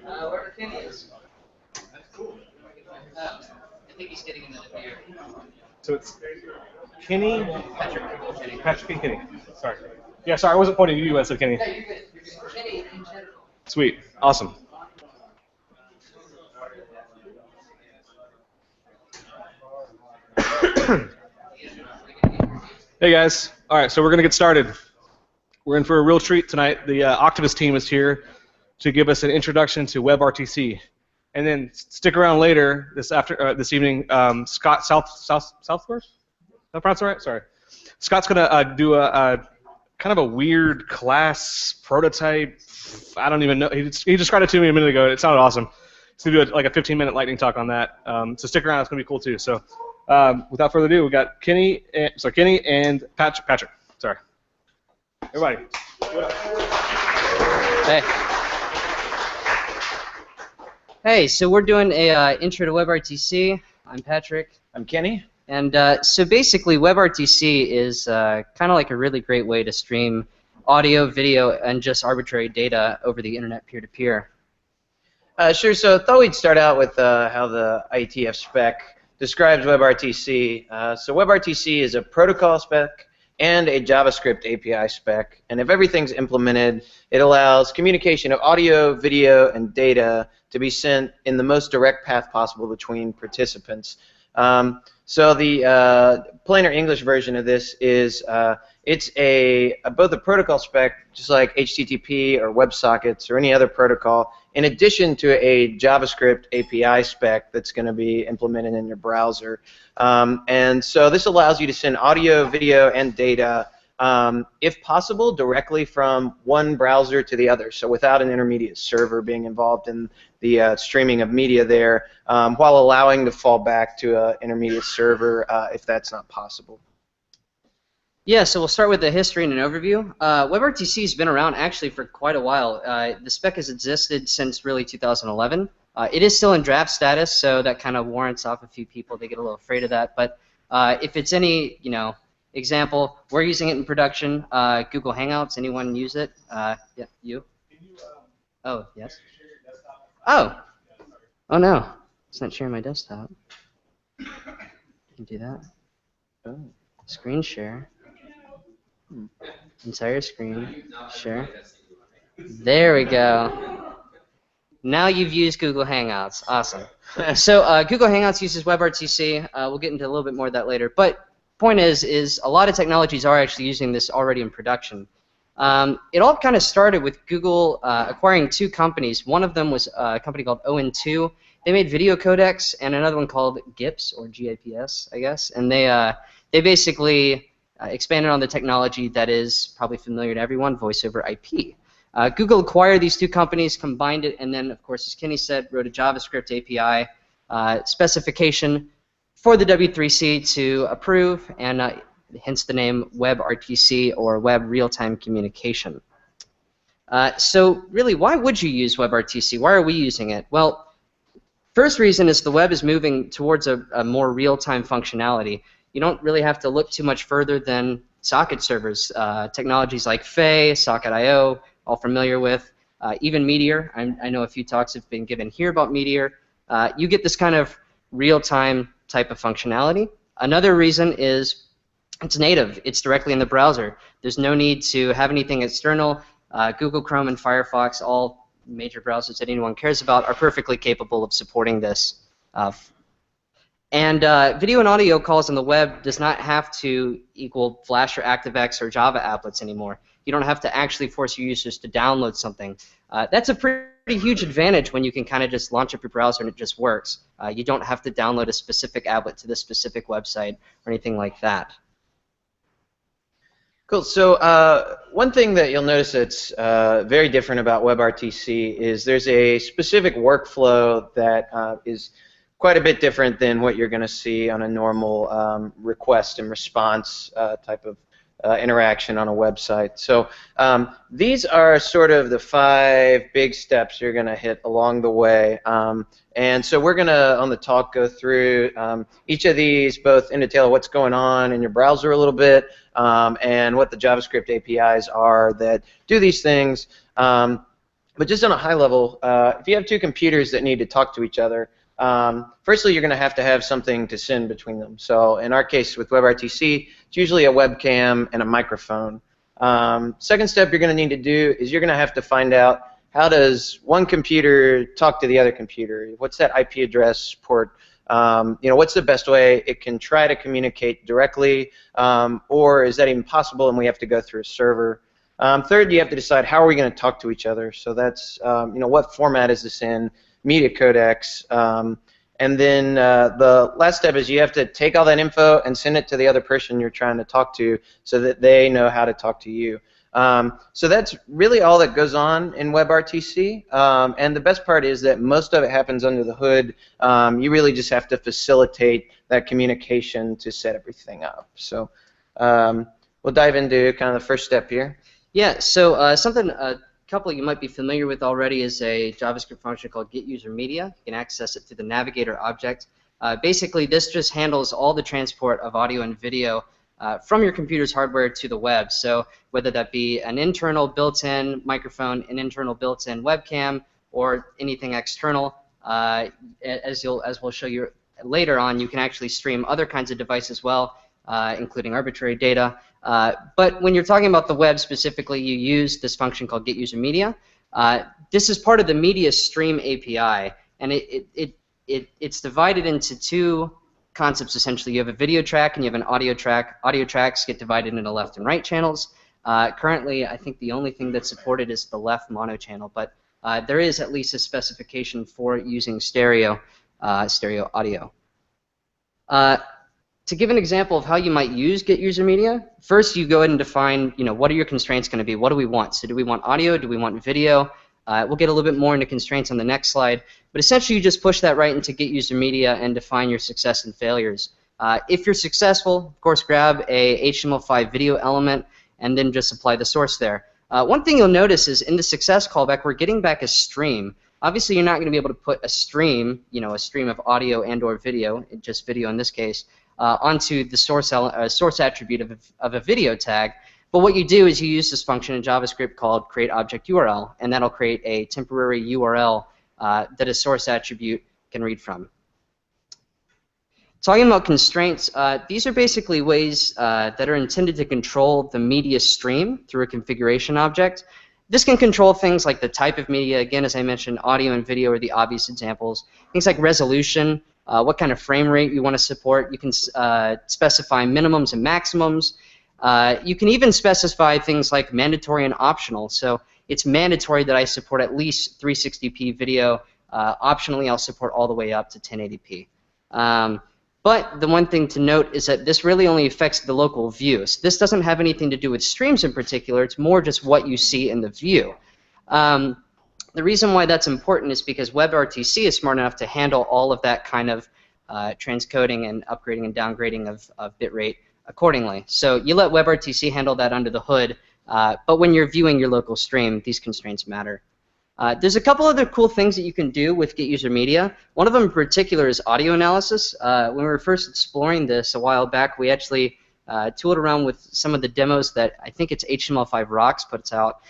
Wherever Kenny is. I think he's getting into the beer. So it's Kenny, Patrick and Kenny. Sorry. Yeah, sorry, I wasn't pointing at you. I said Kenny. Yeah, you're good. You're good. Kenny in general. Sweet. Awesome. Hey guys. All right, so we're gonna get started. We're in for a real treat tonight. The Octovis team is here to give us an introduction to WebRTC, and then stick around later this evening. Scott Southworth. Did I pronounce it right? Sorry. Scott's gonna do a kind of a weird class prototype. I don't even know. He described it to me a minute ago. It sounded awesome. He's gonna do like a 15-minute lightning talk on that. So stick around. It's gonna be cool too. So without further ado, we got Kenny and Patrick. Sorry. Everybody. Hey. Hey, so we're doing a intro to WebRTC. I'm Patrick. I'm Kenny. And so basically, WebRTC is kind of like a really great way to stream audio, video, and just arbitrary data over the internet peer-to-peer. Sure, so I thought we'd start out with how the IETF spec describes WebRTC. So WebRTC is a protocol spec and a JavaScript API spec. And if everything's implemented, it allows communication of audio, video, and data to be sent in the most direct path possible between participants. So the plain or English version of this is it's both a protocol spec, just like HTTP or WebSockets or any other protocol, in addition to a JavaScript API spec that's going to be implemented in your browser. And so this allows you to send audio, video, and data, if possible, directly from one browser to the other, so without an intermediate server being involved in the streaming of media there, while allowing to fall back to an intermediate server if that's not possible. Yeah, so we'll start with the history and an overview. WebRTC has been around actually for quite a while. The spec has existed since really 2011. It is still in draft status, so that kind of warrants off a few people. They get a little afraid of that. But if it's any, example, we're using it in production. Google Hangouts, anyone use it? Yeah, you? Oh, yes. Oh. Oh no, it's not sharing my desktop. Can do that. Oh. Screen share. Entire screen. Share. There we go. Now you've used Google Hangouts. Awesome. So Google Hangouts uses WebRTC. We'll get into a little bit more of that later. But point is a lot of technologies are actually using this already in production. It all kind of started with Google acquiring two companies. One of them was a company called ON2. They made video codecs, and another one called GIPS, or GIPS, I guess. And they basically expanded on the technology that is probably familiar to everyone, voice over IP. Google acquired these two companies, combined it, and then, of course, as Kenny said, wrote a JavaScript API specification for the W3C to approve, and hence the name WebRTC, or Web Real-Time Communication. So really, why would you use WebRTC? Why are we using it? Well, first reason is the web is moving towards a more real-time functionality. You don't really have to look too much further than socket servers. Technologies like Fay, Socket.io, all familiar with. Even Meteor, I know a few talks have been given here about Meteor. You get this kind of real-time type of functionality. Another reason is it's native. It's directly in the browser. There's no need to have anything external. Google Chrome and Firefox, all major browsers that anyone cares about, are perfectly capable of supporting this. And video and audio calls on the web does not have to equal Flash or ActiveX or Java applets anymore. You don't have to actually force your users to download something. That's a pretty huge advantage when you can kind of just launch up your browser and it just works. You don't have to download a specific applet to this specific website or anything like that. Cool. So one thing that you'll notice that's very different about WebRTC is there's a specific workflow that is quite a bit different than what you're going to see on a normal request and response type of interaction on a website. So these are sort of the 5 big steps you're going to hit along the way. And so we're going to, on the talk, go through each of these, both in detail what's going on in your browser a little bit, and what the JavaScript APIs are that do these things. But just on a high level, if you have two computers that need to talk to each other, firstly, you're going to have something to send between them. So in our case with WebRTC, it's usually a webcam and a microphone. Second step you're going to need to do is you're going to have to find out how does one computer talk to the other computer. What's that IP address port? What's the best way it can try to communicate directly, or is that even possible and we have to go through a server? Third, you have to decide how are we going to talk to each other. So that's, what format is this in, media codecs, and then the last step is you have to take all that info and send it to the other person you're trying to talk to so that they know how to talk to you. So that's really all that goes on in WebRTC, and the best part is that most of it happens under the hood. You really just have to facilitate that communication to set everything up. So we'll dive into kind of the first step here. Yeah, so a couple you might be familiar with already is a JavaScript function called Getusermedia. You can access it through the Navigator object. Basically, this just handles all the transport of audio and video from your computer's hardware to the web. So whether that be an internal built-in microphone, an internal built-in webcam, or anything external, as we'll show you later on, you can actually stream other kinds of devices as well, including arbitrary data. But when you're talking about the web specifically, you use this function called Getusermedia. This is part of the Media Stream API, and it's divided into two concepts essentially. You have a video track and you have an audio track. Audio tracks get divided into left and right channels. Currently, I think the only thing that's supported is the left mono channel, but there is at least a specification for using stereo audio. To give an example of how you might use Getusermedia, first you go ahead and define, what are your constraints going to be? What do we want? So do we want audio? Do we want video? We'll get a little bit more into constraints on the next slide, but essentially you just push that right into Getusermedia and define your success and failures. If you're successful, of course, grab a HTML5 video element and then just apply the source there. One thing you'll notice is in the success callback, we're getting back a stream. Obviously, you're not going to be able to put a stream, a stream of audio and/or video, just video in this case, onto the source attribute of a video tag. But what you do is you use this function in JavaScript called createObjectURL, and that'll create a temporary URL that a source attribute can read from. Talking about constraints, these are basically ways that are intended to control the media stream through a configuration object. This can control things like the type of media. Again, as I mentioned, audio and video are the obvious examples. Things like resolution, what kind of frame rate you want to support. You can specify minimums and maximums. You can even specify things like mandatory and optional. So it's mandatory that I support at least 360p video. Optionally, I'll support all the way up to 1080p. But the one thing to note is that this really only affects the local view. So this doesn't have anything to do with streams in particular. It's more just what you see in the view. The reason why that's important is because WebRTC is smart enough to handle all of that kind of transcoding and upgrading and downgrading of bitrate accordingly. So you let WebRTC handle that under the hood, but when you're viewing your local stream, these constraints matter. There's a couple other cool things that you can do with Getusermedia. One of them in particular is audio analysis. When we were first exploring this a while back, we actually tooled around with some of the demos that I think it's HTML5 Rocks puts out.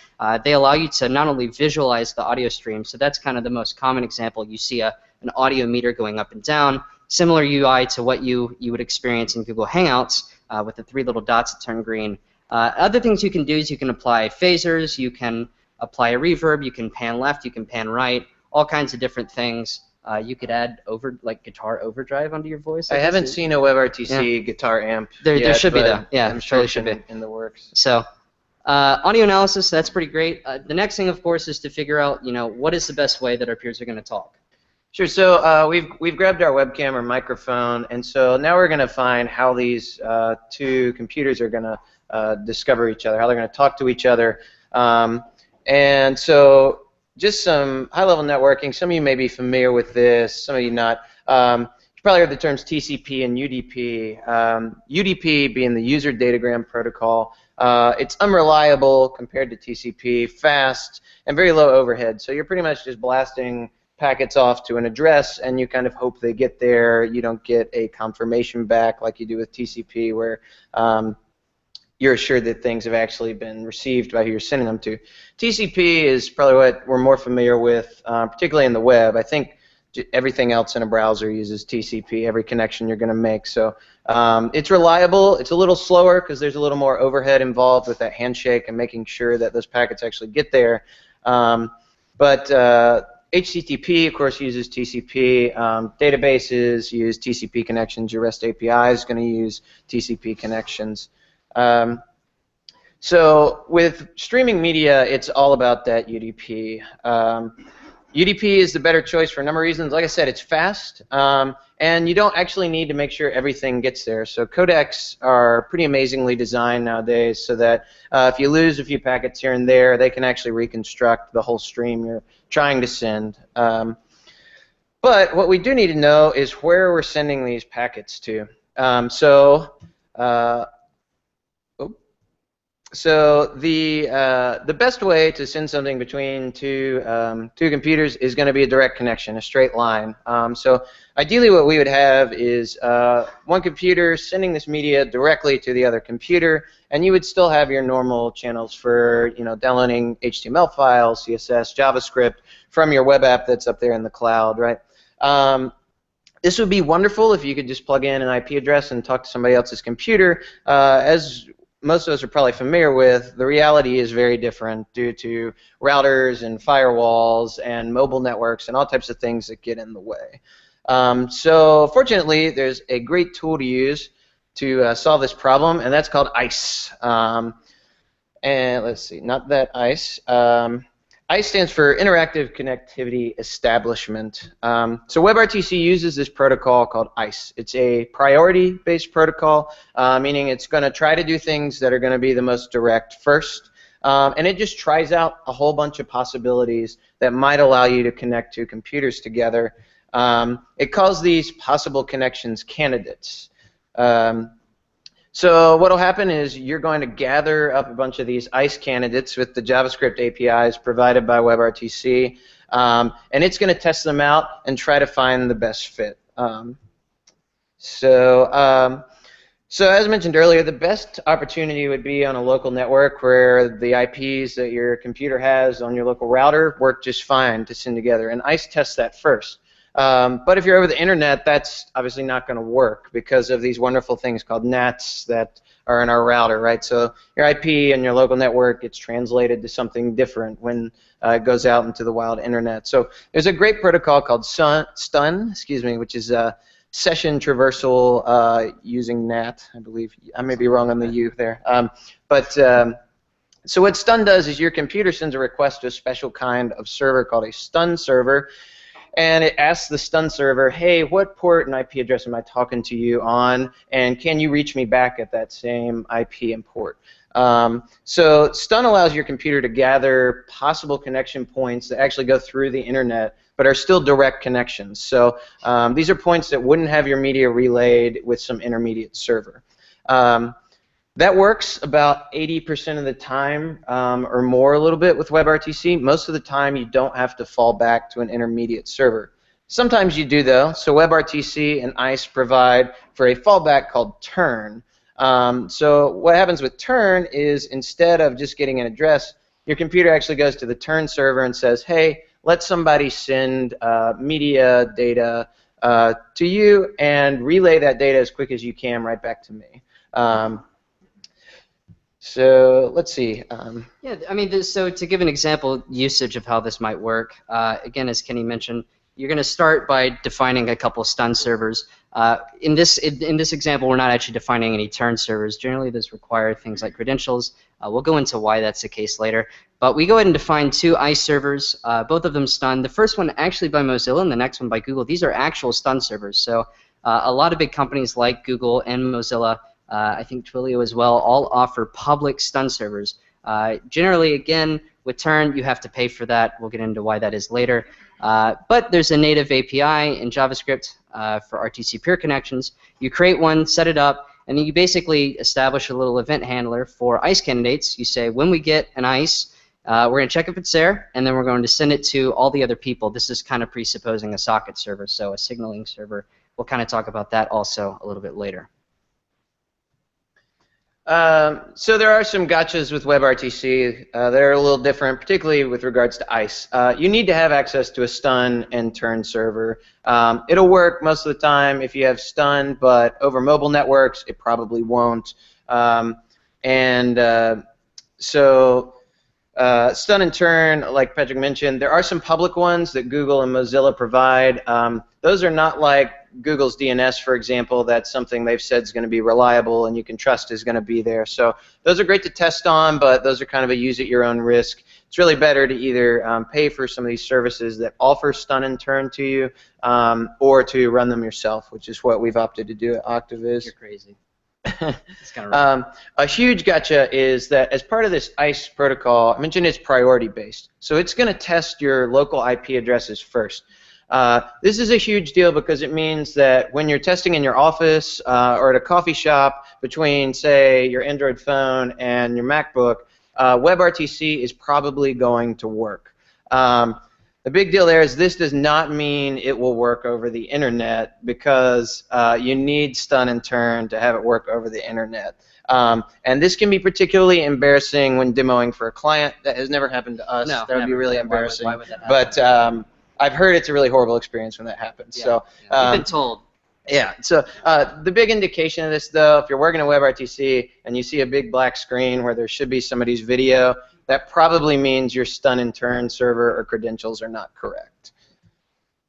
They allow you to not only visualize the audio stream, so that's kind of the most common example. You see an audio meter going up and down, similar UI to what you would experience in Google Hangouts with the three little dots that turn green. Other things you can do is you can apply phasers, you can apply a reverb, you can pan left, you can pan right, all kinds of different things. You could add guitar overdrive onto your voice. I haven't seen a WebRTC guitar amp there yet, should be though. Yeah, I'm sure totally should be in the works. So audio analysis, that's pretty great. The next thing, of course, is to figure out what is the best way that our peers are going to talk. Sure. So we've grabbed our webcam or microphone, and so now we're going to find how these two computers are going to discover each other, how they're going to talk to each other. And so just some high-level networking. Some of you may be familiar with this, some of you not. You probably heard the terms TCP and UDP. UDP being the User Datagram Protocol. It's unreliable compared to TCP, fast, and very low overhead. So you're pretty much just blasting packets off to an address, and you kind of hope they get there. You don't get a confirmation back like you do with TCP, where you're assured that things have actually been received by who you're sending them to. TCP is probably what we're more familiar with, particularly in the web. I think everything else in a browser uses TCP, every connection you're going to make. So it's reliable. It's a little slower because there's a little more overhead involved with that handshake and making sure that those packets actually get there. But HTTP, of course, uses TCP. Databases use TCP connections. Your REST API is going to use TCP connections. So with streaming media, it's all about that UDP. UDP is the better choice for a number of reasons. Like I said, it's fast, and you don't actually need to make sure everything gets there. So codecs are pretty amazingly designed nowadays so that if you lose a few packets here and there, they can actually reconstruct the whole stream you're trying to send. But what we do need to know is where we're sending these packets to. So the best way to send something between two computers is going to be a direct connection, a straight line. So ideally what we would have is one computer sending this media directly to the other computer, and you would still have your normal channels for downloading HTML files, CSS, JavaScript from your web app that's up there in the cloud, right? This would be wonderful if you could just plug in an IP address and talk to somebody else's computer. As most of us are probably familiar with, the reality is very different due to routers and firewalls and mobile networks and all types of things that get in the way. So fortunately, there's a great tool to use to solve this problem, and that's called ICE. And let's see, not that ICE. ICE stands for Interactive Connectivity Establishment. So WebRTC uses this protocol called ICE. It's a priority-based protocol, meaning it's going to try to do things that are going to be the most direct first. And it just tries out a whole bunch of possibilities that might allow you to connect two computers together. It calls these possible connections candidates. So what will happen is you're going to gather up a bunch of these ICE candidates with the JavaScript APIs provided by WebRTC, and it's going to test them out and try to find the best fit. So as mentioned earlier, the best opportunity would be on a local network where the IPs that your computer has on your local router work just fine to send together, and ICE tests that first. But if you're over the internet, that's obviously not going to work because of these wonderful things called NATs that are in our router, right? So your IP and your local network gets translated to something different when it goes out into the wild internet. So there's a great protocol called STUN, which is session traversal using NAT, I believe. I may be wrong on the U there. So what STUN does is your computer sends a request to a special kind of server called a STUN server, and it asks the STUN server, hey, what port and IP address am I talking to you on, and can you reach me back at that same IP and port? So STUN allows your computer to gather possible connection points that actually go through the internet but are still direct connections. So these are points that wouldn't have your media relayed with some intermediate server. That works about 80% of the time or more a little bit with WebRTC. Most of the time you don't have to fall back to an intermediate server. Sometimes you do though. So WebRTC and ICE provide for a fallback called turn. So what happens with turn is instead of just getting an address, your computer actually goes to the turn server and says, hey, let somebody send media data to you and relay that data as quick as you can right back to me. So let's see. Yeah, I mean, so to give an example usage of how this might work, again, as Kenny mentioned, you're going to start by defining a couple STUN servers. In this example, we're not actually defining any turn servers. Generally, those require things like credentials. We'll go into why that's the case later. But we go ahead and define two ICE servers, both of them STUN. The first one actually by Mozilla and the next one by Google. These are actual STUN servers. So a lot of big companies like Google and Mozilla, I think Twilio as well, all offer public STUN servers. Generally, again, with Turn, you have to pay for that. We'll get into why that is later. But there's a native API in JavaScript for RTC peer connections. You create one, set it up, and then you basically establish a little event handler for ICE candidates. You say, when we get an ICE, we're going to check if it's there, and then we're going to send it to all the other people. This is kind of presupposing a socket server, so a signaling server. We'll kind of talk about that also a little bit later. So there are some gotchas with WebRTC that are a little different, particularly with regards to ICE. You need to have access to a stun and turn server. It'll work most of the time if you have stun, but over mobile networks, it probably won't. So stun and turn, like Patrick mentioned, there are some public ones that Google and Mozilla provide. Those are not like Google's DNS, for example. That's something they've said is going to be reliable and you can trust is going to be there. So those are great to test on, but those are kind of a use at your own risk. It's really better to either pay for some of these services that offer stun and turn to you, or to run them yourself, which is what we've opted to do at Octovis. You're crazy. It's kind of rough. A huge gotcha is that as part of this ICE protocol, I mentioned it's priority based. So it's going to test your local IP addresses first. This is a huge deal because it means that when you're testing in your office or at a coffee shop between, say, your Android phone and your MacBook, WebRTC is probably going to work. The big deal there is this does not mean it will work over the internet because you need stun and turn to have it work over the internet. And this can be particularly embarrassing when demoing for a client. That has never happened to us. No, that would be really embarrassing. Why would that happen? But I've heard it's a really horrible experience when that happens. Yeah, So I've been told. yeah, so the big indication of this, though, if you're working at WebRTC and you see a big black screen where there should be somebody's video, that probably means your stun and turn server or credentials are not correct.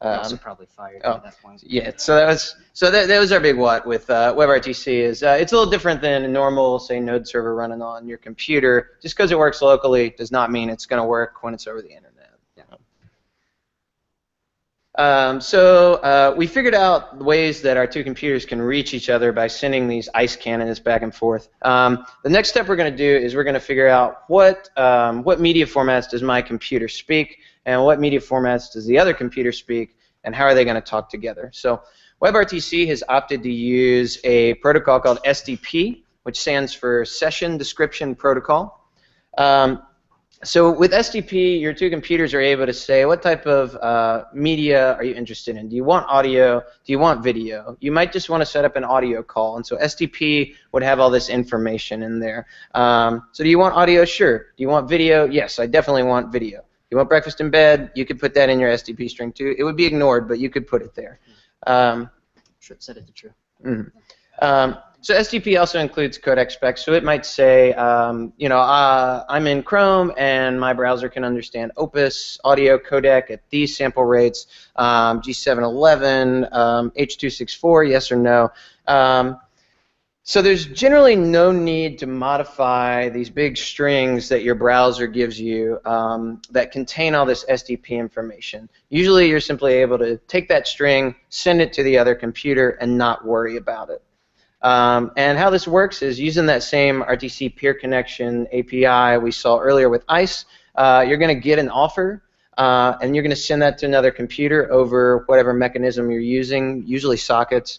Also probably fired at that point. Yeah, so that was our big what with WebRTC is it's a little different than a normal, say, node server running on your computer. Just because it works locally does not mean it's going to work when it's over the internet. We figured out ways that our two computers can reach each other by sending these ICE cannons back and forth. The next step we're going to do is we're going to figure out what media formats does my computer speak and what media formats does the other computer speak and how are they going to talk together. So WebRTC has opted to use a protocol called SDP, which stands for Session Description Protocol. So with SDP, your two computers are able to say what type of media are you interested in. Do you want audio? Do you want video? You might just want to set up an audio call, and so SDP would have all this information in there. So do you want audio? Sure. Do you want video? Yes, I definitely want video. You want breakfast in bed? You could put that in your SDP string too. It would be ignored, but you could put it there. Should set it to true. Mm-hmm. So SDP also includes codec specs, so it might say, I'm in Chrome and my browser can understand Opus audio codec at these sample rates, G711, H.264, yes or no. So there's generally no need to modify these big strings that your browser gives you that contain all this SDP information. Usually you're simply able to take that string, send it to the other computer, and not worry about it. And how this works is using that same RTC peer connection API we saw earlier with ICE. You're going to get an offer, and you're going to send that to another computer over whatever mechanism you're using, usually sockets.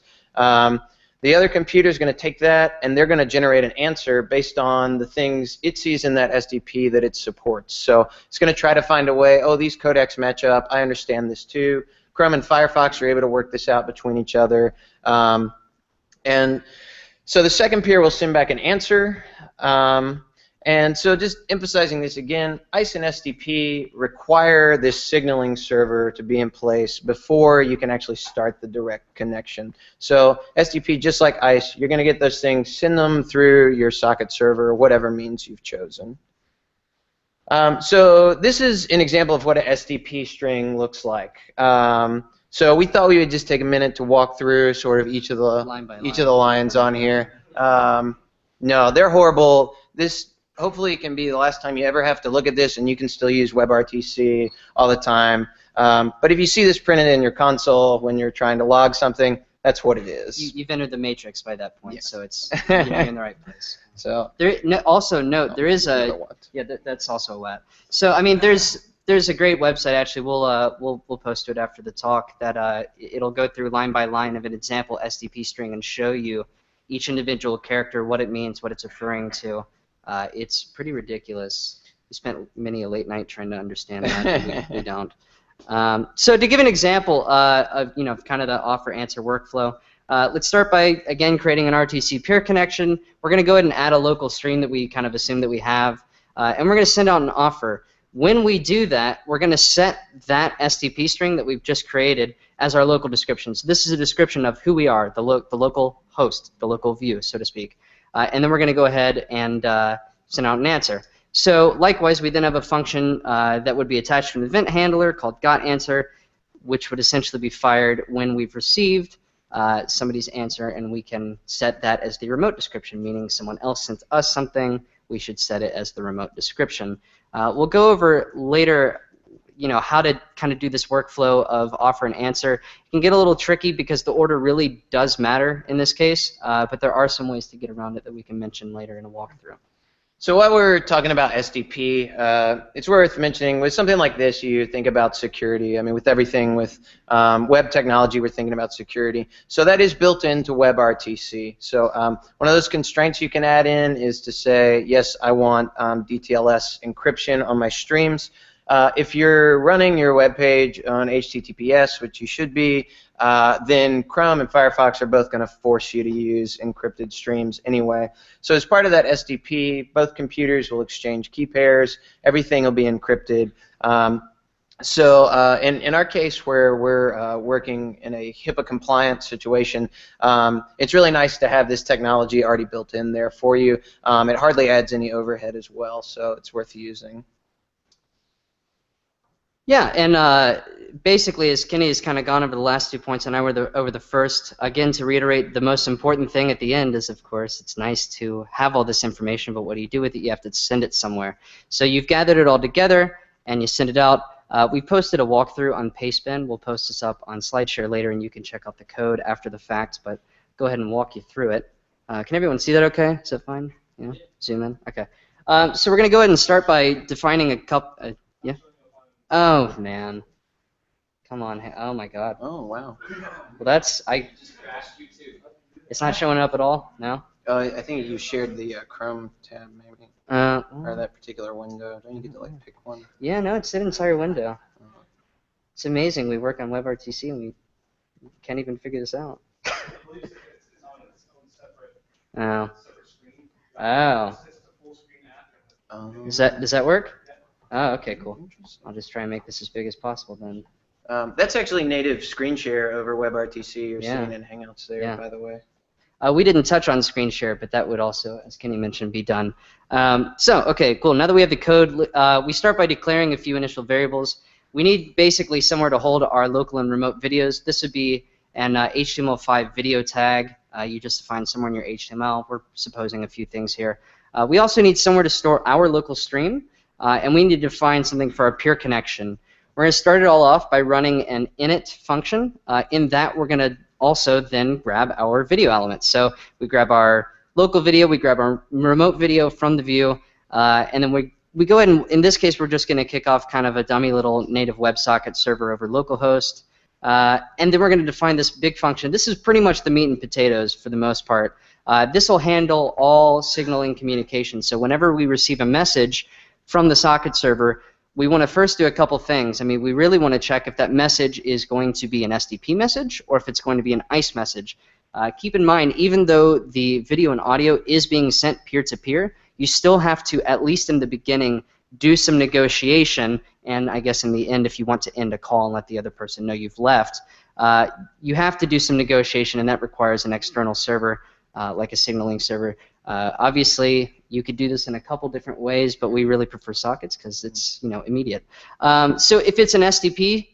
The other computer is going to take that, and they're going to generate an answer based on the things it sees in that SDP that it supports. So it's going to try to find a way, oh, these codecs match up. I understand this too. Chrome and Firefox are able to work this out between each other. And so the second peer will send back an answer. And so just emphasizing this again, ICE and SDP require this signaling server to be in place before you can actually start the direct connection. So SDP, just like ICE, you're going to get those things, send them through your socket server, whatever means you've chosen. So this is an example of what an SDP string looks like. So we thought we would just take a minute to walk through sort of each of the lines on here. No, they're horrible. This hopefully can be the last time you ever have to look at this, and you can still use WebRTC all the time. But if you see this printed in your console when you're trying to log something, that's what it is. You've entered the matrix by that point, Yes. so it's you're in the right place. So Also note there is a that's also a WAT. So I mean there's a great website actually. We'll post to it after the talk that it'll go through line by line of an example SDP string and show you each individual character, what it means, what it's referring to. It's pretty ridiculous. We spent many a late night trying to understand that. we don't. So to give an example of kind of the offer answer workflow, Let's start by, again, creating an RTC peer connection. We're going to go ahead and add a local stream that we kind of assume that we have, and we're going to send out an offer. When we do that, we're going to set that SDP string that we've just created as our local description. So this is a description of who we are, the local host, the local view, so to speak. And then we're going to go ahead and send out an answer. So likewise, we then have a function that would be attached to an event handler called getAnswer, which would essentially be fired when we've received somebody's answer, and we can set that as the remote description, meaning someone else sent us something, we should set it as the remote description. We'll go over later, how to kind of do this workflow of offer and answer. It can get a little tricky because the order really does matter in this case, but there are some ways to get around it that we can mention later in a walkthrough. So while we're talking about SDP, it's worth mentioning with something like this, you think about security. I mean, with everything with web technology, we're thinking about security. So that is built into WebRTC. So one of those constraints you can add in is to say, yes, I want DTLS encryption on my streams. If you're running your web page on HTTPS, which you should be, then Chrome and Firefox are both going to force you to use encrypted streams anyway. So as part of that SDP, both computers will exchange key pairs. Everything will be encrypted. So in our case, where we're working in a HIPAA-compliant situation, it's really nice to have this technology already built in there for you. It hardly adds any overhead as well, so it's worth using. Yeah, and basically, as Kenny has kind of gone over the last 2 points, and I were over the first, again, to reiterate, the most important thing at the end is, of course, it's nice to have all this information, but what do you do with it? You have to send it somewhere. So you've gathered it all together, and you send it out. We posted a walkthrough on Pastebin. We'll post this up on SlideShare later, and you can check out the code after the fact, but go ahead and walk you through it. Can everyone see that okay? Is that fine? Yeah? Zoom in? Okay. So we're going to go ahead and start by defining a couple... yeah? Oh, man. Come on. Oh, my God. Oh, wow. Well, that's... It's not showing up at all? No? I think you shared the Chrome tab, maybe. Or that particular window. Don't you get to, like, pick one? Yeah, no, it's an entire window. It's amazing. We work on WebRTC, and we can't even figure this out. Oh. Oh. Does that work? Oh, okay, cool. I'll just try and make this as big as possible then. That's actually native screen share over WebRTC. You're seeing in Hangouts there, by the way. We didn't touch on screen share, but that would also, as Kenny mentioned, be done. So, okay, cool. Now that we have the code, we start by declaring a few initial variables. We need basically somewhere to hold our local and remote videos. This would be an HTML5 video tag. You just define somewhere in your HTML. We're supposing a few things here. We also need somewhere to store our local stream. And we need to define something for our peer connection. We're going to start it all off by running an init function. In that, we're going to also then grab our video elements. So we grab our local video, we grab our remote video from the view, and then we go ahead and, in this case, we're just going to kick off kind of a dummy little native WebSocket server over localhost. And then we're going to define this big function. This is pretty much the meat and potatoes for the most part. This will handle all signaling communication. So whenever we receive a message from the socket server, we want to first do a couple things. I mean, we really want to check if that message is going to be an SDP message or if it's going to be an ICE message. Keep in mind, even though the video and audio is being sent peer-to-peer, you still have to, at least in the beginning, do some negotiation, and I guess in the end, if you want to end a call and let the other person know you've left, you have to do some negotiation, and that requires an external server, like a signaling server. Obviously, you could do this in a couple different ways, but we really prefer sockets because it's immediate. So if it's an SDP,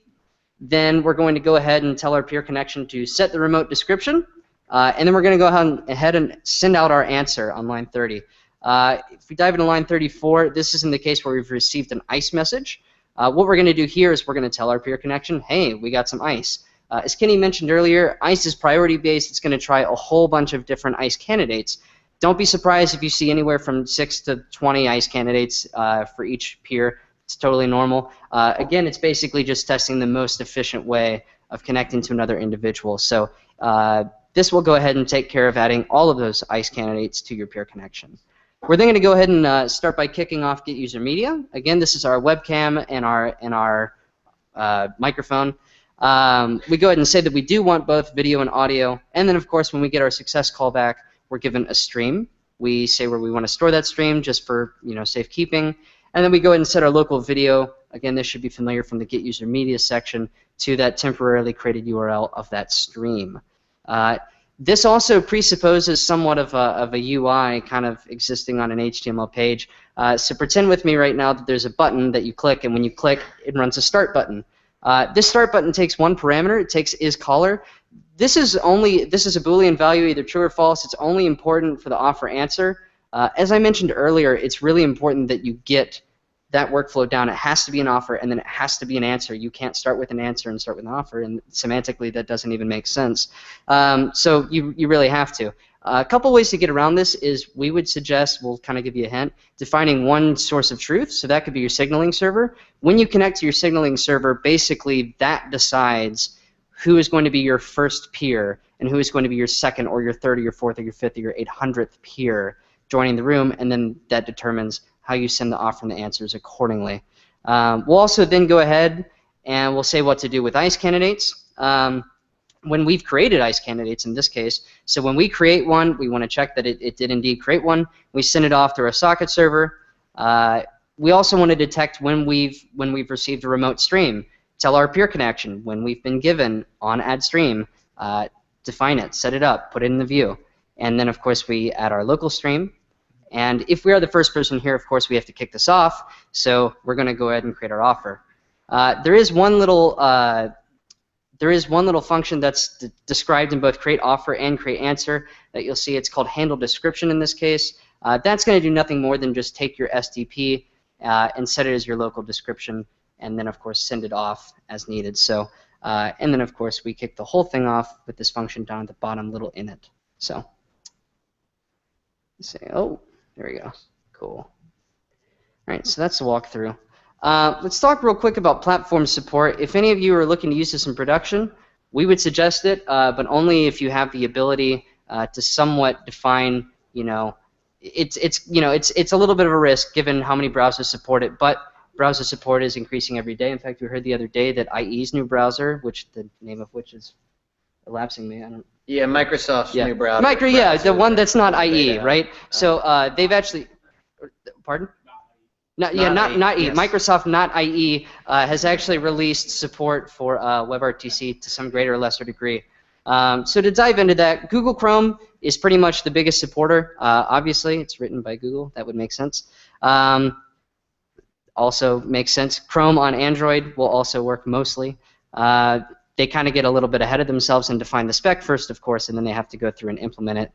then we're going to go ahead and tell our peer connection to set the remote description, and then we're going to go ahead and send out our answer on line 30. If we dive into line 34, this is in the case where we've received an ICE message. What we're going to do here is we're going to tell our peer connection, hey, we got some ICE. As Kenny mentioned earlier, ICE is priority-based. It's going to try a whole bunch of different ICE candidates. Don't be surprised if you see anywhere from 6 to 20 ICE candidates for each peer. It's totally normal. Again, it's basically just testing the most efficient way of connecting to another individual. So this will go ahead and take care of adding all of those ICE candidates to your peer connection. We're then going to go ahead and start by kicking off Getusermedia. Again, this is our webcam and our microphone. We go ahead and say that we do want both video and audio, and then of course when we get our success callback, we're given a stream. We say where we want to store that stream just for safekeeping, and then we go ahead and set our local video. Again, this should be familiar from the Getusermedia section to that temporarily created URL of that stream. This also presupposes somewhat of a UI kind of existing on an HTML page. So pretend with me right now that there's a button that you click, and when you click, it runs a start button. This start button takes one parameter. It takes isCaller. This is a Boolean value, either true or false. It's only important for the offer answer. As I mentioned earlier, it's really important that you get that workflow down. It has to be an offer, and then it has to be an answer. You can't start with an answer and start with an offer, and semantically that doesn't even make sense. So you really have to. A couple ways to get around this is we would suggest, we'll kind of give you a hint, defining one source of truth. So that could be your signaling server. When you connect to your signaling server, basically that decides who is going to be your first peer and who is going to be your second or your third or your fourth or your fifth or your 800th peer joining the room, and then that determines how you send the offer and the answers accordingly. We'll also then go ahead and we'll say what to do with ICE candidates. When we've created ICE candidates in this case, so when we create one, we want to check that it did indeed create one. We send it off to our socket server. We also want to detect when we've received a remote stream. Tell our peer connection when we've been given on add stream. Define it, set it up, put it in the view. And then of course we add our local stream. And if we are the first person here, of course, we have to kick this off. So we're going to go ahead and create our offer. There is one little function that's described in both create offer and create answer that you'll see. It's called handle description in this case. That's going to do nothing more than just take your SDP and set it as your local description, and then of course send it off as needed. So and then of course we kick the whole thing off with this function down at the bottom, little init. So say, oh. There we go. Cool. All right, so that's the walkthrough. Let's talk real quick about platform support. If any of you are looking to use this in production, we would suggest it, but only if you have the ability to somewhat define. It's a little bit of a risk given how many browsers support it, but browser support is increasing every day. In fact, we heard the other day that IE's new browser, which the name of which is elapsing me. Yeah, Microsoft's new browser. The one that's not IE, right? So they've actually, pardon? Not IE. Yes. Microsoft, not IE, has actually released support for WebRTC to some greater or lesser degree. So to dive into that, Google Chrome is pretty much the biggest supporter. Obviously, it's written by Google. That would make sense. Also makes sense. Chrome on Android will also work mostly. They kind of get a little bit ahead of themselves and define the spec first, of course, and then they have to go through and implement it.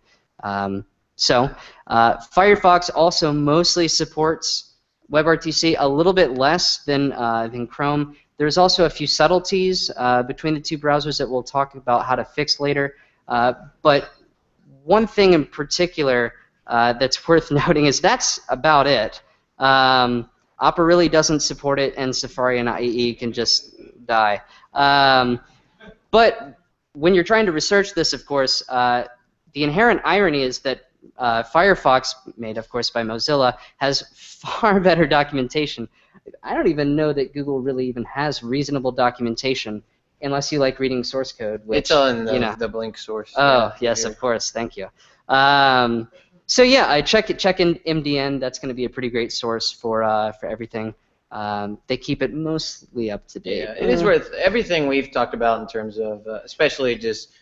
Firefox also mostly supports WebRTC, a little bit less than Chrome. There's also a few subtleties between the two browsers that we'll talk about how to fix later. But one thing in particular that's worth noting is that's about it. Opera really doesn't support it, and Safari and IE can just die. But when you're trying to research this, of course, the inherent irony is that Firefox, made of course by Mozilla, has far better documentation. I don't even know that Google really even has reasonable documentation unless you like reading source code. Which, it's on the Blink source. Oh, yes, of course. Thank you. So yeah, I check in MDN. That's going to be a pretty great source for everything. They keep it mostly up to date. Yeah, it is worth everything we've talked about in terms of, especially just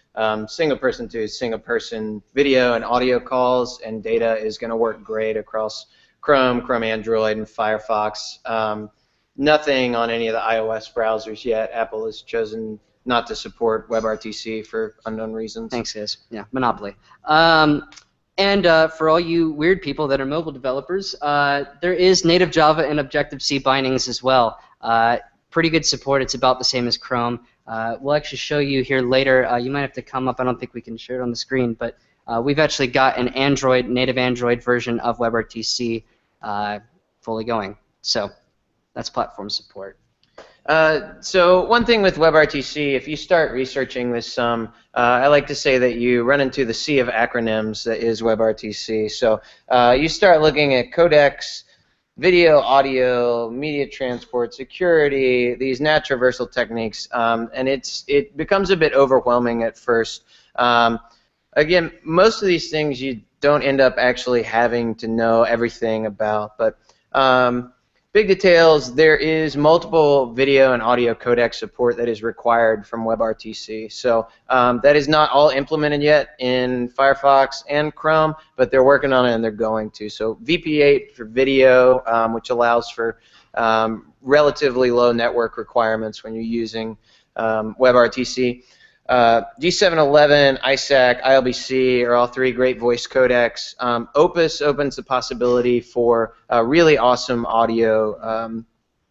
single person to single person video and audio calls and data is going to work great across Chrome, Android, and Firefox. Nothing on any of the iOS browsers yet. Apple has chosen not to support WebRTC for unknown reasons. Thanks, guys. Yeah, monopoly. And for all you weird people that are mobile developers, there is native Java and Objective-C bindings as well. Pretty good support. It's about the same as Chrome. We'll actually show you here later. You might have to come up. I don't think we can share it on the screen, but we've actually got an native Android version of WebRTC fully going. So that's platform support. So one thing with WebRTC, if you start researching with some, I like to say that you run into the sea of acronyms that is WebRTC. So you start looking at codecs, video, audio, media transport, security, these NAT traversal techniques, and it becomes a bit overwhelming at first. Again, most of these things you don't end up actually having to know everything about, but big details, there is multiple video and audio codec support that is required from WebRTC. So that is not all implemented yet in Firefox and Chrome, but they're working on it and they're going to. So VP8 for video, which allows for relatively low network requirements when you're using WebRTC. G711, ISAC, ILBC are all three great voice codecs. Opus opens the possibility for really awesome audio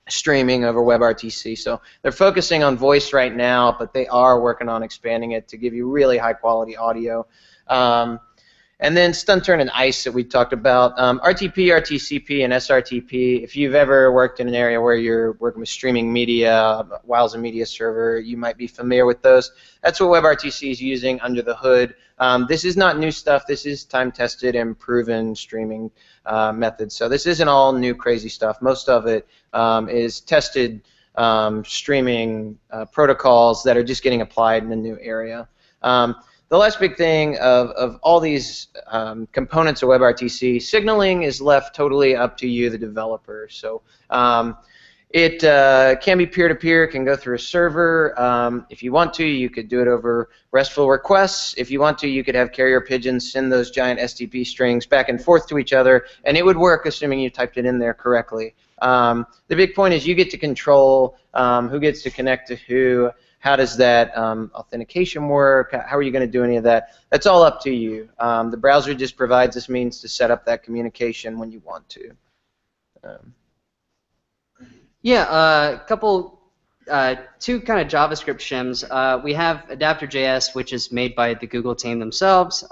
streaming over WebRTC. So they're focusing on voice right now, but they are working on expanding it to give you really high quality audio. And then Stun-Turn and ICE that we talked about. RTP, RTCP, and SRTP, if you've ever worked in an area where you're working with streaming media, while's a media server, you might be familiar with those. That's what WebRTC is using under the hood. This is not new stuff. This is time-tested and proven streaming methods. So this isn't all new crazy stuff. Most of it is tested streaming protocols that are just getting applied in a new area. The last big thing of all these components of WebRTC, signaling is left totally up to you, the developer. So it can be peer-to-peer, can go through a server. If you want to, you could do it over RESTful requests. If you want to, you could have carrier pigeons send those giant STP strings back and forth to each other, and it would work assuming you typed it in there correctly. The big point is you get to control who gets to connect to who. How does that authentication work? How are you going to do any of that? That's all up to you. The browser just provides this means to set up that communication when you want to. Yeah, two kind of JavaScript shims. We have Adapter.js, which is made by the Google team themselves.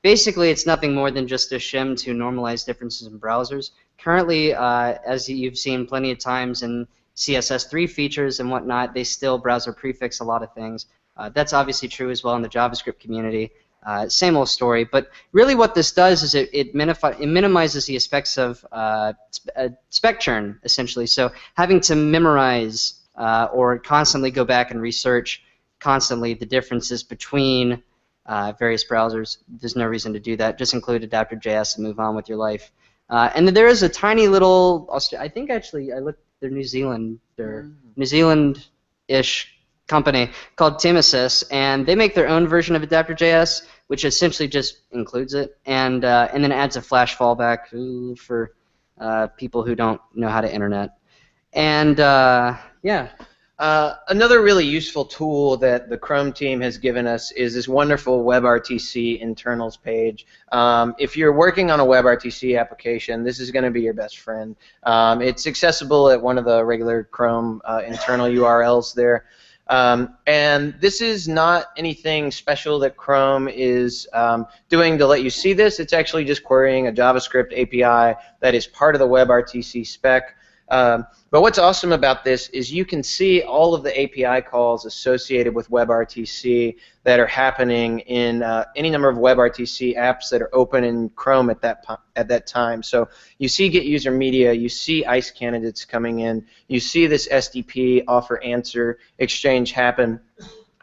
Basically, it's nothing more than just a shim to normalize differences in browsers. Currently, as you've seen plenty of times in CSS3 features and whatnot, they still browser prefix a lot of things. That's obviously true as well in the JavaScript community. Same old story, but really what this does is it minimizes the effects of spec churn, essentially. So having to memorize or constantly go back and research constantly the differences between various browsers, there's no reason to do that. Just include Adapter.js and move on with your life. And then there is a tiny little, I think actually I looked, they're New Zealand-ish company called Timesys, and they make their own version of Adapter.js, which essentially just includes it, and then adds a Flash fallback for people who don't know how to internet. And yeah. Another really useful tool that the Chrome team has given us is this wonderful WebRTC Internals page. If you're working on a WebRTC application, this is going to be your best friend. It's accessible at one of the regular Chrome internal URLs there. And this is not anything special that Chrome is doing to let you see this. It's actually just querying a JavaScript API that is part of the WebRTC spec. But what's awesome about this is you can see all of the API calls associated with WebRTC that are happening in any number of WebRTC apps that are open in Chrome at that time. So you see Getusermedia, you see ICE candidates coming in, you see this SDP offer answer exchange happen.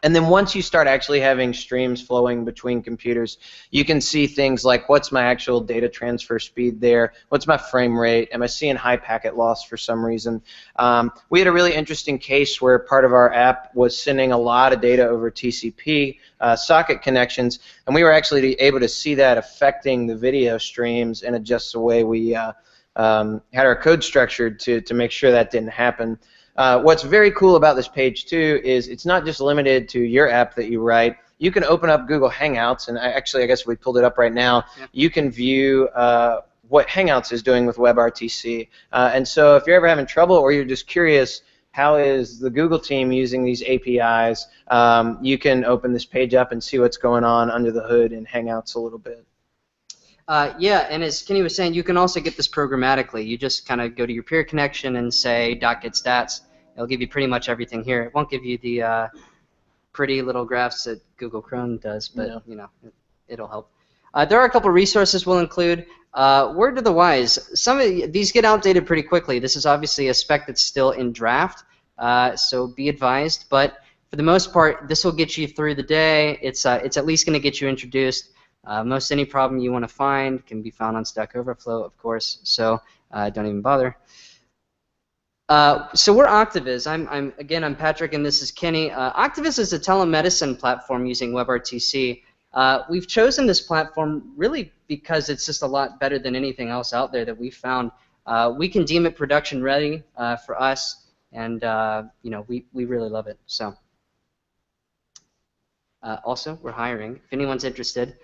And then once you start actually having streams flowing between computers, you can see things like what's my actual data transfer speed there, what's my frame rate, am I seeing high packet loss for some reason. We had a really interesting case where part of our app was sending a lot of data over TCP socket connections, and we were actually able to see that affecting the video streams and adjust the way we had our code structured to make sure that didn't happen. What's very cool about this page, too, is it's not just limited to your app that you write. You can open up Google Hangouts, and I guess we pulled it up right now. Yeah. You can view what Hangouts is doing with WebRTC. And so if you're ever having trouble or you're just curious, how is the Google team using these APIs, you can open this page up and see what's going on under the hood in Hangouts a little bit. Yeah, and as Kenny was saying, you can also get this programmatically. You just kind of go to your peer connection and say .getstats. It'll give you pretty much everything here. It won't give you the pretty little graphs that Google Chrome does, but you know, it'll help. There are a couple resources we'll include. Word to the wise, some of these get outdated pretty quickly. This is obviously a spec that's still in draft, so be advised. But for the most part, this will get you through the day. It's at least going to get you introduced. Most any problem you want to find can be found on Stack Overflow, of course. So don't even bother. So we're Octovis. I'm Patrick, and this is Kenny. Octovis is a telemedicine platform using WebRTC. We've chosen this platform really because it's just a lot better than anything else out there that we've found. We can deem it production ready for us, and we really love it. So also, we're hiring. If anyone's interested,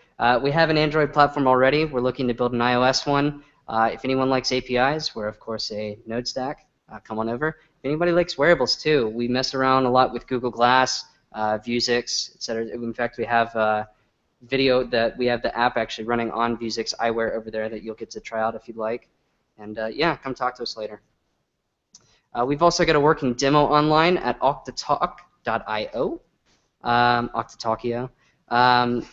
we have an Android platform already. We're looking to build an iOS one. If anyone likes APIs, we're of course a Node stack. Come on over. If anybody likes wearables too, we mess around a lot with Google Glass, Vuzix, etc. In fact, we have video that we have the app actually running on Vuzix eyewear over there that you'll get to try out if you'd like. And yeah, come talk to us later. We've also got a working demo online at octatalk.io, Octatalkio.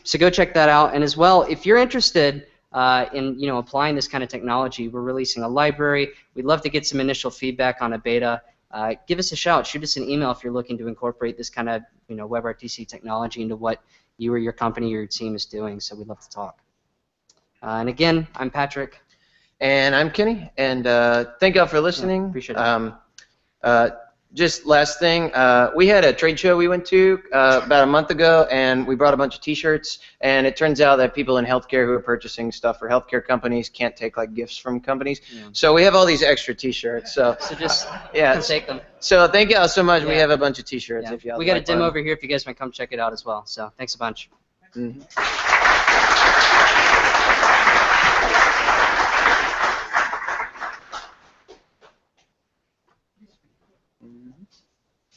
So go check that out. And as well, if you're interested in applying this kind of technology, we're releasing a library. We'd love to get some initial feedback on a beta. Give us a shout. Shoot us an email if you're looking to incorporate this kind of WebRTC technology into what you or your company or your team is doing. So we'd love to talk. And again, I'm Patrick. And I'm Kenny. And thank y'all for listening. Yeah, appreciate it. Just last thing, we had a trade show we went to about a month ago, and we brought a bunch of T-shirts. And it turns out that people in healthcare who are purchasing stuff for healthcare companies can't take like gifts from companies. Yeah. So we have all these extra T-shirts. So just take them. So thank y'all so much. Yeah. We have a bunch of T-shirts. Yeah. If y'all we got a demo over here if you guys want to come check it out as well. So thanks a bunch. Mm-hmm.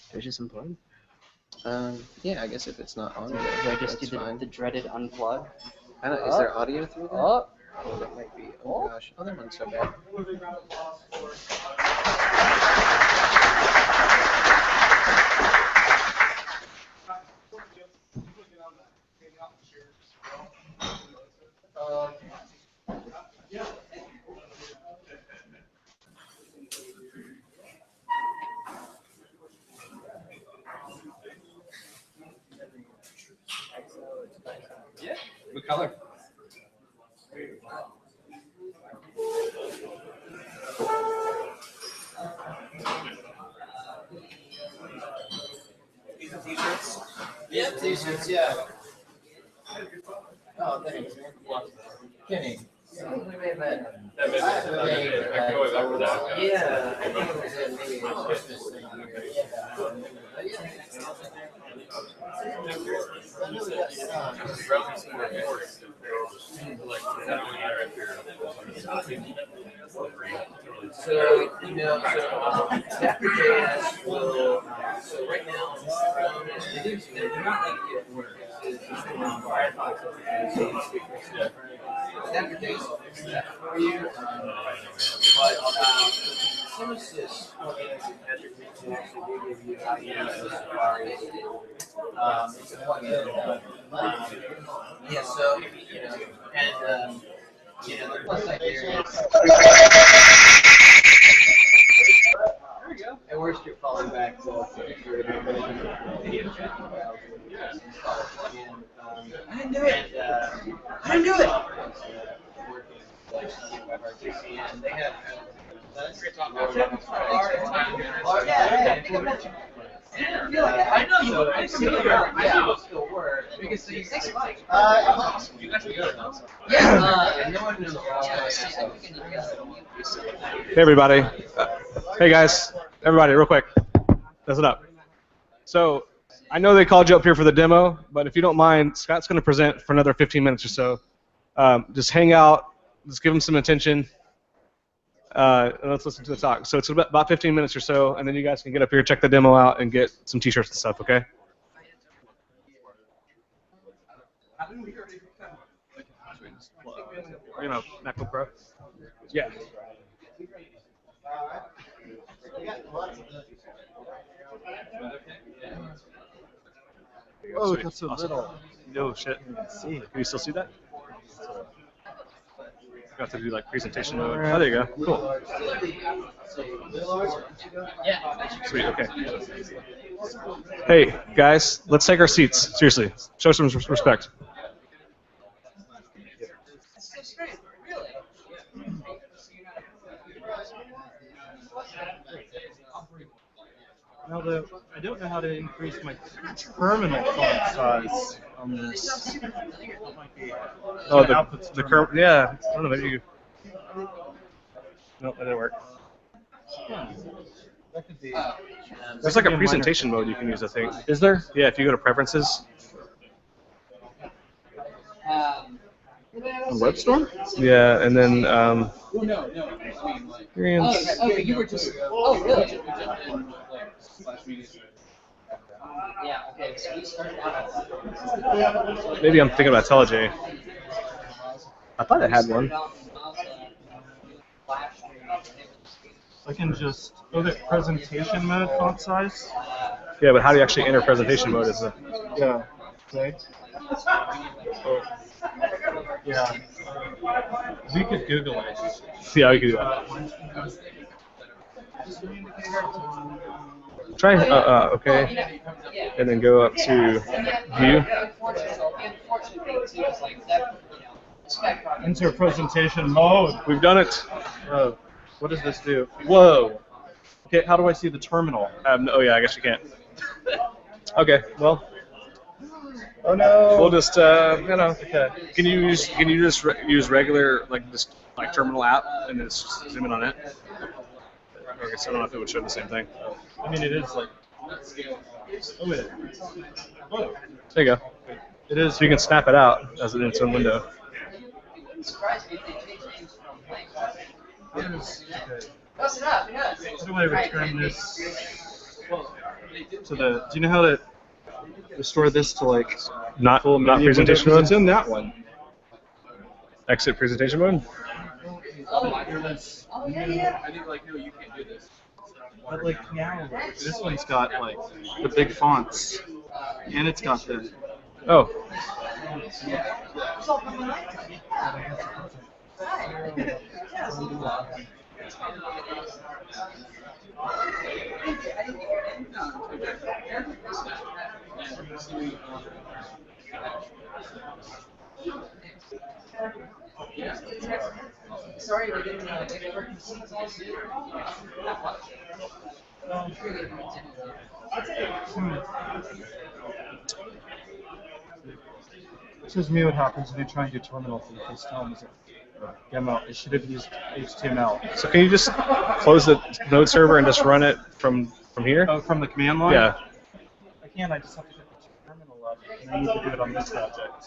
Should I just unplug? Yeah, I guess if it's not on there, do I just do the dreaded unplug? I don't, is there audio through there? Oh, that might be. Oh gosh. Oh, that one's so bad. Yeah. What color? These are T-shirts? Yeah, T-shirts, yeah. Oh, thanks, man. Kenny. Yeah, I think it was in maybe a Christmas thing. So, WebRTC will, so right now, they're not like it works. Firefox WebRTC fix that for you. But some of this plugins that Patrick mentioned actually do give you ideas of Safari. It's a plugin. Yeah, so, and, the plus side here is. At worst, you're falling back to video chat. I didn't do it. I didn't do it. WebRTC, and they have. I know you. I see it. I know it still works because so you say like. You got to go. Yeah. No one knows. Hey everybody. Hey guys. Everybody, real quick. Listen up. So, I know they called you up here for the demo, but if you don't mind, Scott's going to present for another 15 minutes or so. Just hang out. Just give him some attention. And let's listen to the talk. So it's about 15 minutes or so, and then you guys can get up here, check the demo out, and get some T-shirts and stuff, okay? MacBook Pro? Yeah. Oh, it got so little. No shit. See. Can you still see that? Got to do like presentation mode. Oh, there you go. Cool. Sweet. Okay. Hey guys, let's take our seats. Seriously, show some respect. Now, I don't know how to increase my terminal font size on this. Oh, the curve. Yeah. I don't know. Maybe you. No, that didn't work. That could be. There's like a presentation mode you can use, I think. Is there? Yeah, if you go to preferences. On WebStorm? Yeah, and then experience. Okay, you were just. Oh, really? Yeah. Okay. So we started out. Maybe I'm thinking about IntelliJ. I thought I had one. I can just. Oh, the presentation mode font size? Yeah, but how do you actually enter presentation mode? Is Yeah. Right? Yeah. We could Google it. yeah, you can do that. Try okay, and then go up to view. Enter presentation mode. We've done it. Oh, what does this do? Whoa. Okay, how do I see the terminal? Oh yeah, I guess you can't. Okay, well, Oh no. we'll just Okay. Can you just use regular like terminal app and just zoom in on it? Okay, so I don't know if it would show the same thing. I mean, it is like. Oh wait. Whoa. There you go. It is. So you can snap it out as its own window. It is. Okay. How do I return this to the? Do you know how to restore this to like Not full not media presentation window? 'Cause mode. It's in that one. Exit presentation mode. But like now, this one's got like the big fonts, and it's got the. Oh. Sorry, we didn't Shows me what happens when you try and do terminal for the first time. Is it demo? It should have used HTML. So can you just close the node server and just run it from here? Oh, from the command line? Yeah. I can't. I just have to get the terminal up, and I need to do it on this project.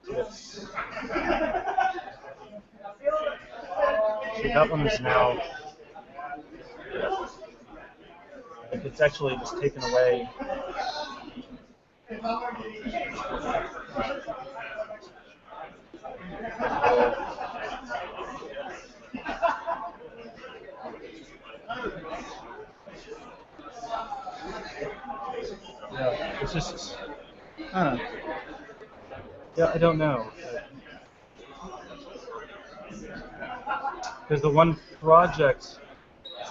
Yes. See, that one is now. Like it's actually just taken away. Yeah, it's just. I don't know. Yeah, I don't know. There's the one project,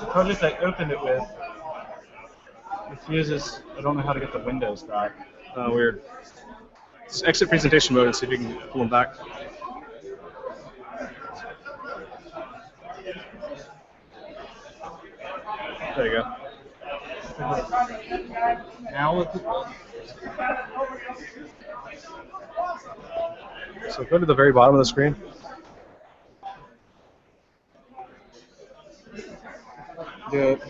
the project I opened it with, refuses. I don't know how to get the windows back. Weird. Just exit presentation mode and see if you can pull them back. There you go. Now look. So go to the very bottom of the screen. Do it.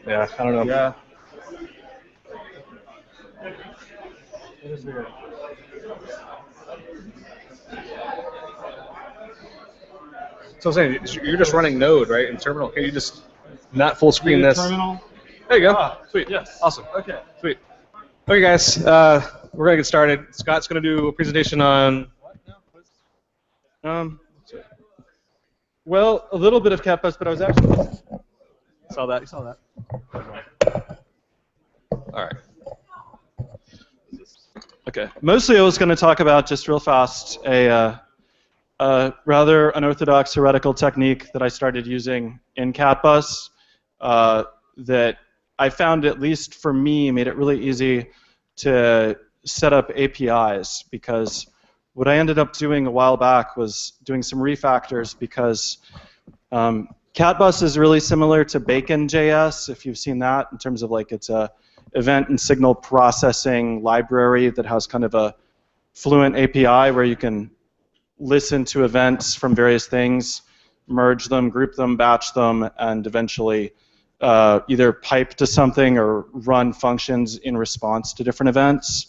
Yeah, I don't know. Yeah. It is weird. So I'm saying, you're just running Node, right, in terminal. Can you just not full screen View this? terminal. There you go. Ah, Sweet. yes. Awesome. Okay. Sweet. Okay, guys, we're gonna get started. Scott's gonna do a presentation on. Well, a little bit of cat post, but I was actually. Saw that. You saw that. All right. Okay. Mostly I was going to talk about, just real fast, a rather unorthodox heretical technique that I started using in CatBus that I found, at least for me, made it really easy to set up APIs, because what I ended up doing a while back was doing some refactors, because CatBus is really similar to Bacon.js, if you've seen that, in terms of like it's a event and signal processing library that has kind of a fluent API where you can listen to events from various things, merge them, group them, batch them, and eventually either pipe to something or run functions in response to different events,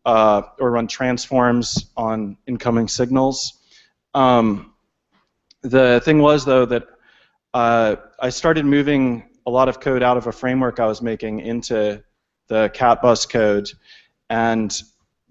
or run transforms on incoming signals. The thing was, though, that I started moving a lot of code out of a framework I was making into the CatBus code and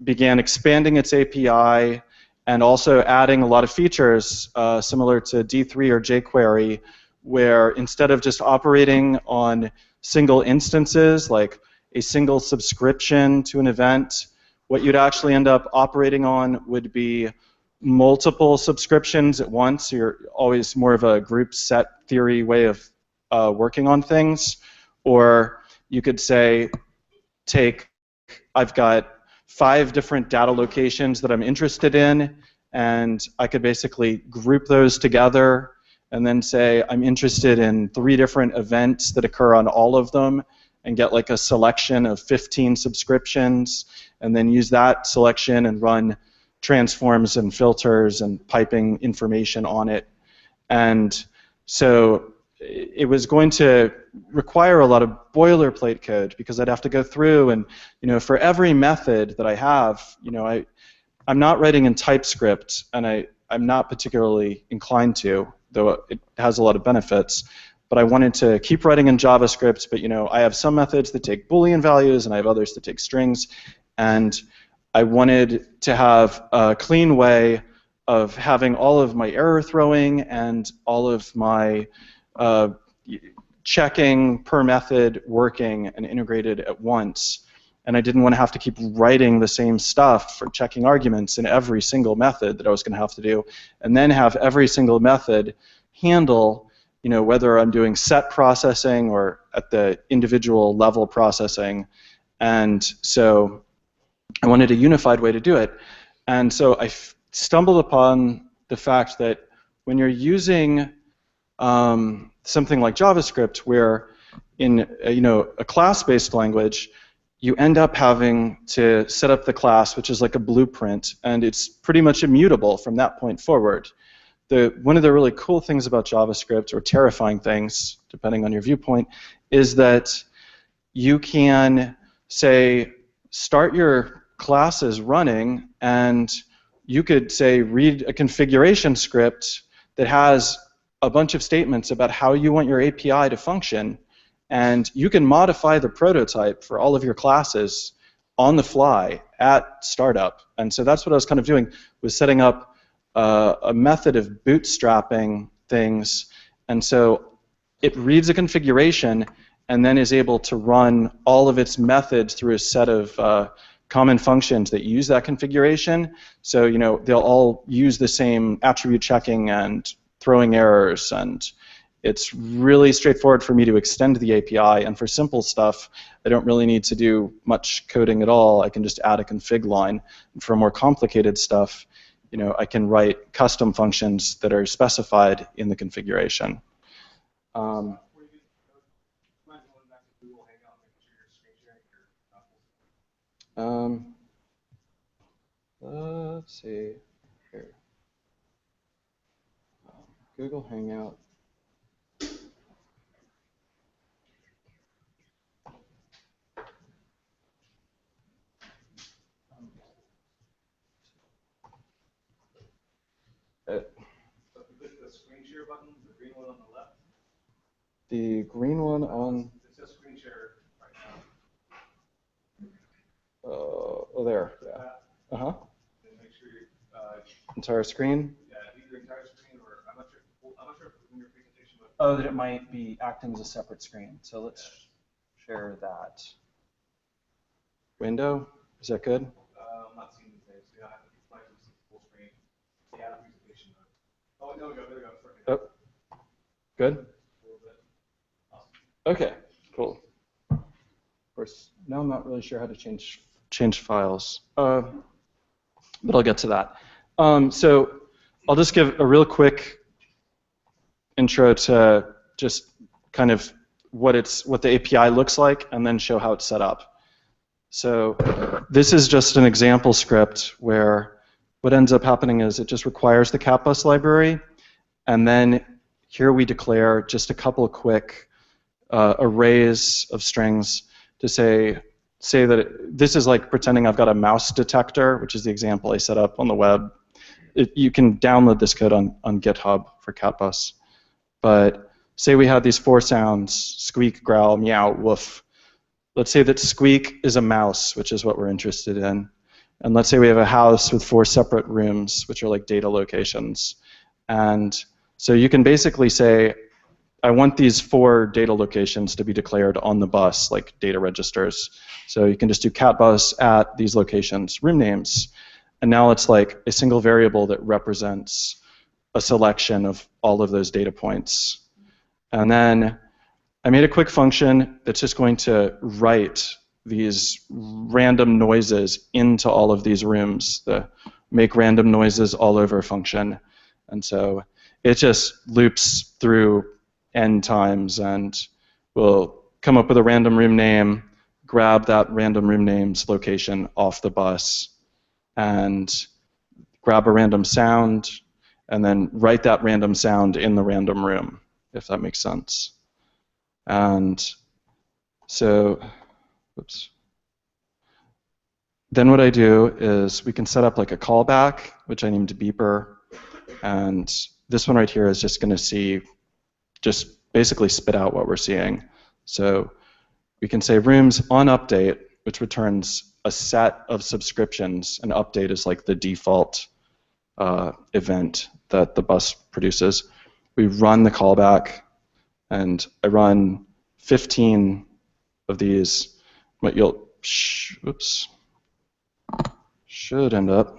began expanding its API and also adding a lot of features similar to D3 or jQuery, where instead of just operating on single instances, like a single subscription to an event, what you'd actually end up operating on would be multiple subscriptions at once. You're always more of a group set theory way of working on things. Or you could say, I've got 5 different data locations that I'm interested in, and I could basically group those together and then say I'm interested in 3 different events that occur on all of them, and get like a selection of 15 subscriptions, and then use that selection and run transforms and filters and piping information on it. And so it was going to require a lot of boilerplate code, because I'd have to go through and, for every method that I have, I'm not writing in TypeScript, and I'm not particularly inclined to, though it has a lot of benefits. But I wanted to keep writing in JavaScript, but I have some methods that take Boolean values, and I have others that take strings, and I wanted to have a clean way of having all of my error throwing and all of my checking per method working and integrated at once. And I didn't want to have to keep writing the same stuff for checking arguments in every single method that I was going to have to do, and then have every single method handle, whether I'm doing set processing or at the individual level processing. And so I wanted a unified way to do it. And so I stumbled upon the fact that when you're using something like JavaScript, where in a class-based language, you end up having to set up the class, which is like a blueprint, and it's pretty much immutable from that point forward. One of the really cool things about JavaScript, or terrifying things, depending on your viewpoint, is that you can say, start your classes running, and you could say, read a configuration script that has a bunch of statements about how you want your API to function, and you can modify the prototype for all of your classes on the fly at startup. And so that's what I was kind of doing, was setting up a method of bootstrapping things. And so it reads a configuration and then is able to run all of its methods through a set of common functions that use that configuration. So they'll all use the same attribute checking and throwing errors, and it's really straightforward for me to extend the API. And for simple stuff, I don't really need to do much coding at all. I can just add a config line. And for more complicated stuff, I can write custom functions that are specified in the configuration. Let's see here. Google Hangout. The green one on. It says screen share right now. Oh, there. Yeah. And make sure entire screen. Yeah, either entire screen, or I'm not sure in your presentation. But that it might be acting as a separate screen. So let's share that. Window. Is that good? I'm not seeing these things. Yeah, I have to full screen. Yeah, presentation mode. Oh, there we go. There we go. Oh, good. Okay, cool. Of course, now I'm not really sure how to change files, but I'll get to that. So I'll just give a real quick intro to just kind of what the API looks like, and then show how it's set up. So this is just an example script where what ends up happening is it just requires the CatBus library, and then here we declare just a couple of quick arrays of strings to say that this is like pretending I've got a mouse detector, which is the example I set up on the web. You can download this code on GitHub for CatBus. But say we had these 4 sounds: squeak, growl, meow, woof. Let's say that squeak is a mouse, which is what we're interested in. And let's say we have a house with 4 separate rooms, which are like data locations. And so you can basically say, I want these 4 data locations to be declared on the bus, like data registers. So you can just do catbus at these locations, room names. And now it's like a single variable that represents a selection of all of those data points. And then I made a quick function that's just going to write these random noises into all of these rooms, the make random noises all over function. And so it just loops through n times and will come up with a random room name, grab that random room name's location off the bus, and grab a random sound, and then write that random sound in the random room, if that makes sense. And so, oops. Then what I do is we can set up like a callback, which I named beeper, and this one right here is just going to see, just basically spit out what we're seeing. So we can say rooms on update, which returns a set of subscriptions, and update is like the default event that the bus produces. We run the callback, and I run 15 of these. What you'll should end up.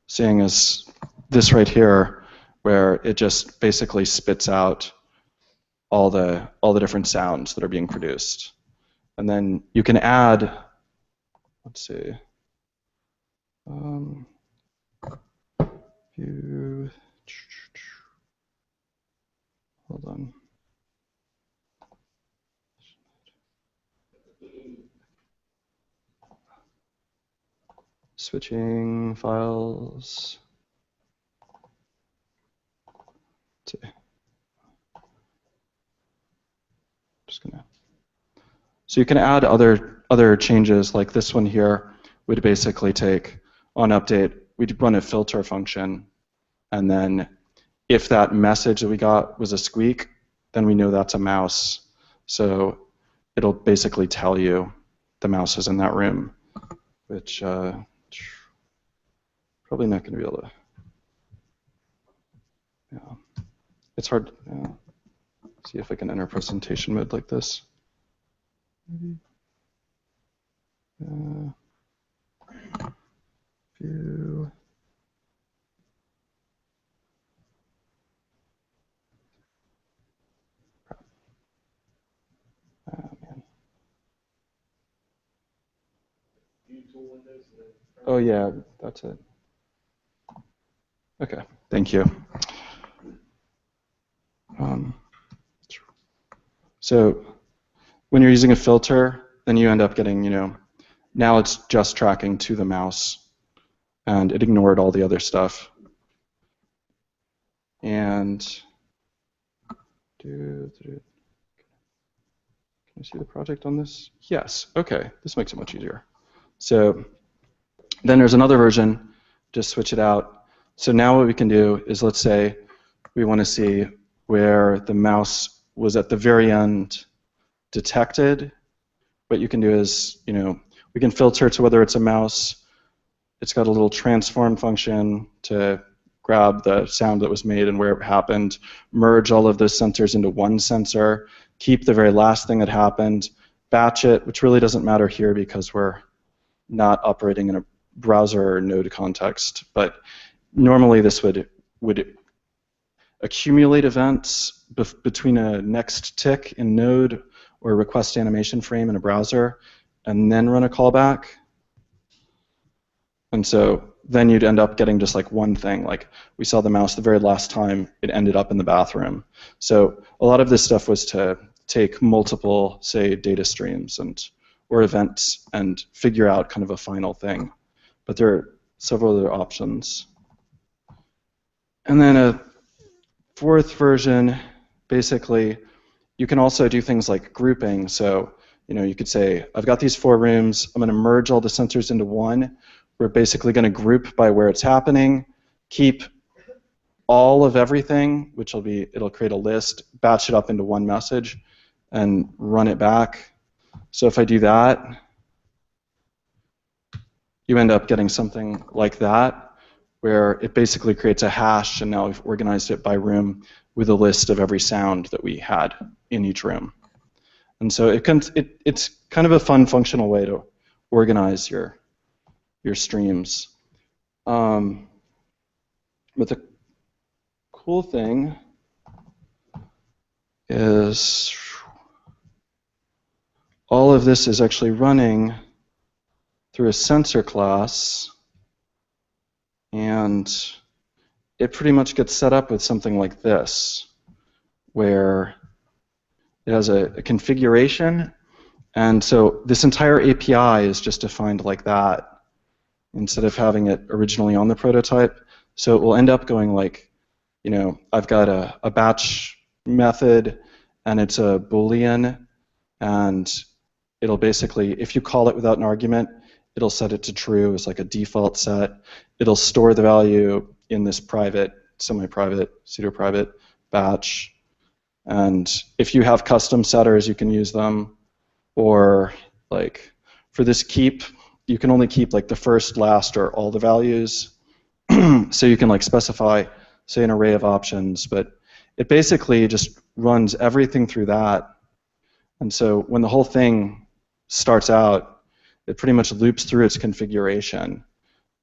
Seeing is this right here, where it just basically spits out all the different sounds that are being produced. And then you can add, let's see, hold on. Switching files. Let's see. Just gonna. So you can add other changes, like this one here. We'd basically take on update. We'd run a filter function, and then if that message that we got was a squeak, then we know that's a mouse. So it'll basically tell you the mouse is in that room, which probably not going to be able to. Yeah, it's hard. Yeah. See if I can enter presentation mode like this. Maybe. View. Man. Oh yeah, that's it. Okay, thank you. So when you're using a filter, then you end up getting, now it's just tracking to the mouse, and it ignored all the other stuff. And can I see the project on this? Yes. Okay, this makes it much easier. So then there's another version. Just switch it out. So now what we can do is, let's say we want to see where the mouse was at the very end detected. What you can do is, we can filter to whether it's a mouse. It's got a little transform function to grab the sound that was made and where it happened, merge all of those sensors into one sensor, keep the very last thing that happened, batch it, which really doesn't matter here because we're not operating in a browser or node context. But normally this would accumulate events between a next tick in node or a request animation frame in a browser, and then run a callback. And so then you'd end up getting just like one thing, like we saw the mouse the very last time it ended up in the bathroom. So a lot of this stuff was to take multiple, say, data streams or events and figure out kind of a final thing. But there are several other options. And then a fourth version, basically, you can also do things like grouping. So, you could say, I've got these 4 rooms, I'm going to merge all the sensors into one. We're basically going to group by where it's happening, keep all of everything, which it'll create a list, batch it up into one message, and run it back. So if I do that, you end up getting something like that, where it basically creates a hash, and now we've organized it by room with a list of every sound that we had in each room. And so it's kind of a fun functional way to organize your streams. But the cool thing is all of this is actually running through a sensor class, and it pretty much gets set up with something like this, where it has a configuration, and so this entire API is just defined like that instead of having it originally on the prototype. So it will end up going like, I've got a batch method, and it's a Boolean, and it'll basically, if you call it without an argument, it'll set it to true as like a default set. It'll store the value in this private, semi-private, pseudo-private batch. And if you have custom setters, you can use them. Or like for this keep, you can only keep like the first, last, or all the values. So you can like specify, say, an array of options. But it basically just runs everything through that. And so when the whole thing starts out, it pretty much loops through its configuration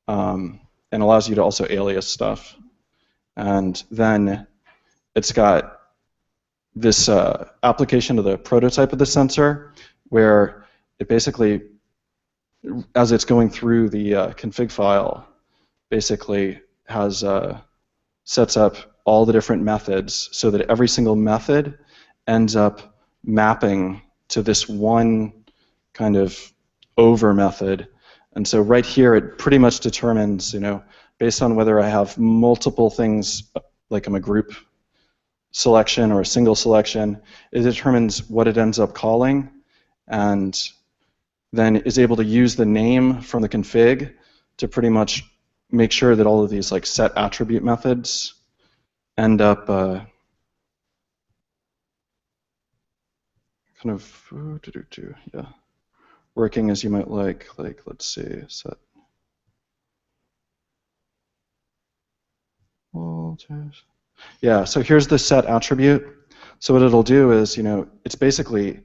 and allows you to also alias stuff. And then it's got this application of the prototype of the sensor, where it basically, as it's going through the config file, basically has sets up all the different methods so that every single method ends up mapping to this one kind of over method. And so right here, it pretty much determines, based on whether I have multiple things, like I'm a group selection or a single selection, it determines what it ends up calling, and then is able to use the name from the config to pretty much make sure that all of these like set attribute methods end up kind of working as you might like let's see, set yeah, so here's the set attribute. So what it'll do is, it's basically,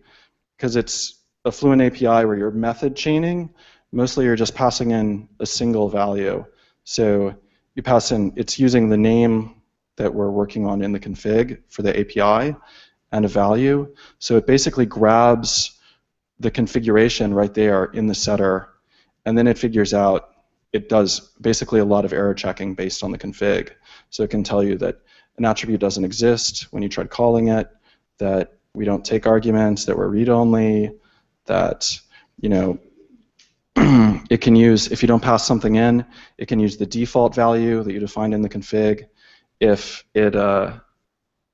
because it's a Fluent API where you're method chaining, mostly you're just passing in a single value. So you pass in, it's using the name that we're working on in the config for the API and a value. So it basically grabs the configuration right there in the setter, and then it figures out, it does basically a lot of error checking based on the config. So it can tell you that an attribute doesn't exist when you tried calling it, that we don't take arguments, that we're read-only, that, it can use, if you don't pass something in, it can use the default value that you defined in the config. If it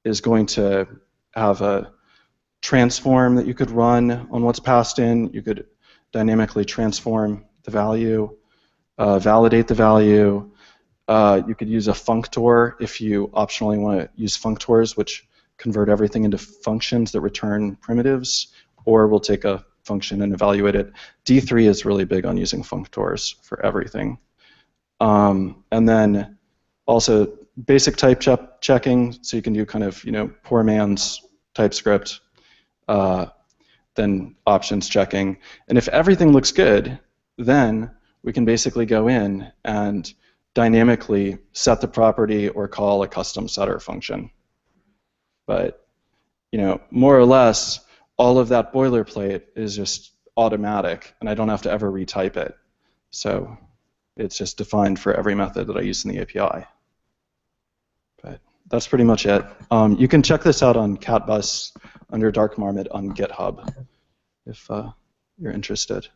is going to have a transform that you could run on what's passed in, you could dynamically transform the value, validate the value. You could use a functor if you optionally want to use functors, which convert everything into functions that return primitives, or we'll take a function and evaluate it. D3 is really big on using functors for everything. And then Also, basic type checking, so you can do kind of, poor man's TypeScript, then options checking. And if everything looks good, then we can basically go in and dynamically set the property or call a custom setter function. But, more or less, all of that boilerplate is just automatic, and I don't have to ever retype it. So it's just defined for every method that I use in the API. But that's pretty much it. You can check this out on CatBus under Dark Marmot on GitHub if you're interested.